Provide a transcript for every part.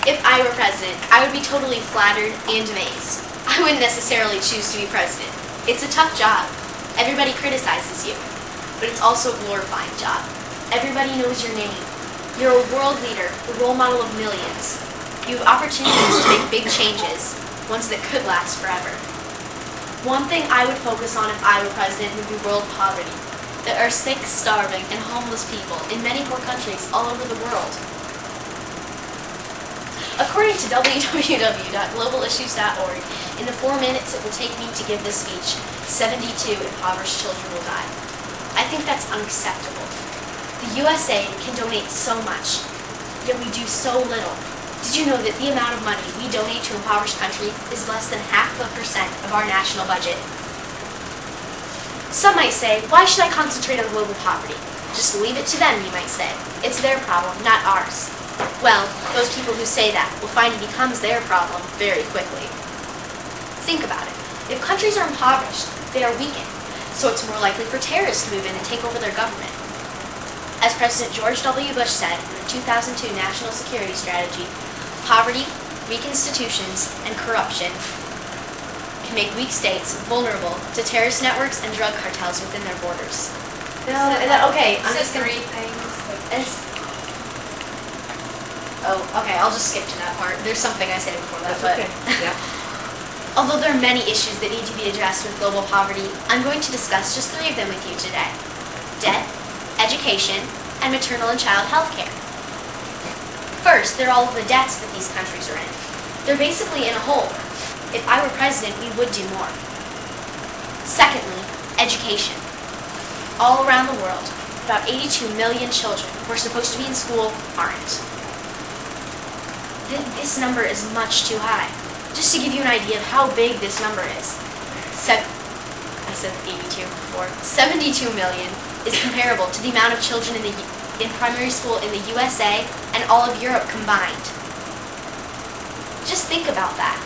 If I were president, I would be totally flattered and amazed. I wouldn't necessarily choose to be president. It's a tough job. Everybody criticizes you. But it's also a glorifying job. Everybody knows your name. You're a world leader, the role model of millions. You have opportunities to make big changes, ones that could last forever. One thing I would focus on if I were president would be world poverty. There are sick, starving, and homeless people in many poor countries all over the world. According to www.globalissues.org, in the 4 minutes it will take me to give this speech, 72 impoverished children will die. I think that's unacceptable. The USA can donate so much, yet we do so little. Did you know that the amount of money we donate to impoverished countries is less than 0.5% of our national budget? Some might say, why should I concentrate on global poverty? Just leave it to them, you might say. It's their problem, not ours. Well, those people who say that will find it becomes their problem very quickly. Think about it. If countries are impoverished, they are weakened, so it's more likely for terrorists to move in and take over their government. As President George W. Bush said in the 2002 National Security Strategy, poverty, weak institutions, and corruption can make weak states vulnerable to terrorist networks and drug cartels within their borders. No, okay, I'm just going to read things. Oh, okay, I'll just skip to that part. There's something I said before that, but... Okay. Yeah. Although there are many issues that need to be addressed with global poverty, I'm going to discuss just 3 of them with you today. Debt, education, and maternal and child health care. First, there are all of the debts that these countries are in. They're basically in a hole. If I were president, we would do more. Secondly, education. All around the world, about 82 million children who are supposed to be in school aren't. This number is much too high. Just to give you an idea of how big this number is, I said 82 before. 72 million is comparable to the amount of children in primary school in the USA and all of Europe combined. Just think about that.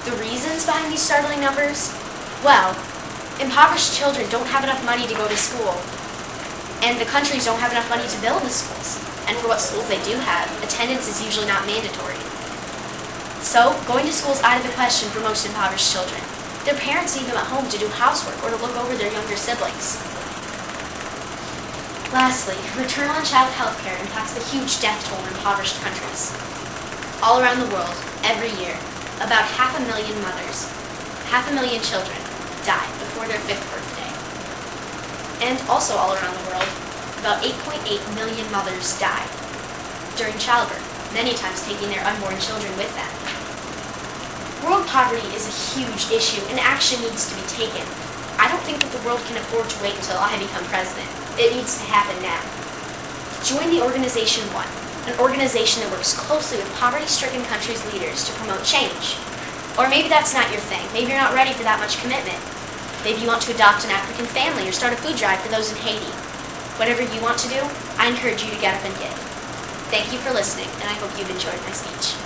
The reasons behind these startling numbers? Well, impoverished children don't have enough money to go to school, and the countries don't have enough money to build the schools. And for what schools they do have, attendance is usually not mandatory. So, going to school is out of the question for most impoverished children. Their parents leave them at home to do housework or to look over their younger siblings. Lastly, maternal and child health care impacts the huge death toll in impoverished countries. All around the world, every year, about 500,000 mothers, 500,000 children die before their 5th birthday. And also all around the world, about 8.8 million mothers die during childbirth, many times taking their unborn children with them. World poverty is a huge issue and action needs to be taken. I don't think that the world can afford to wait until I become president. It needs to happen now. Join the Organization One, an organization that works closely with poverty-stricken countries' leaders to promote change. Or maybe that's not your thing. Maybe you're not ready for that much commitment. Maybe you want to adopt an African family or start a food drive for those in Haiti. Whatever you want to do, I encourage you to get up and give. Thank you for listening, and I hope you've enjoyed my speech.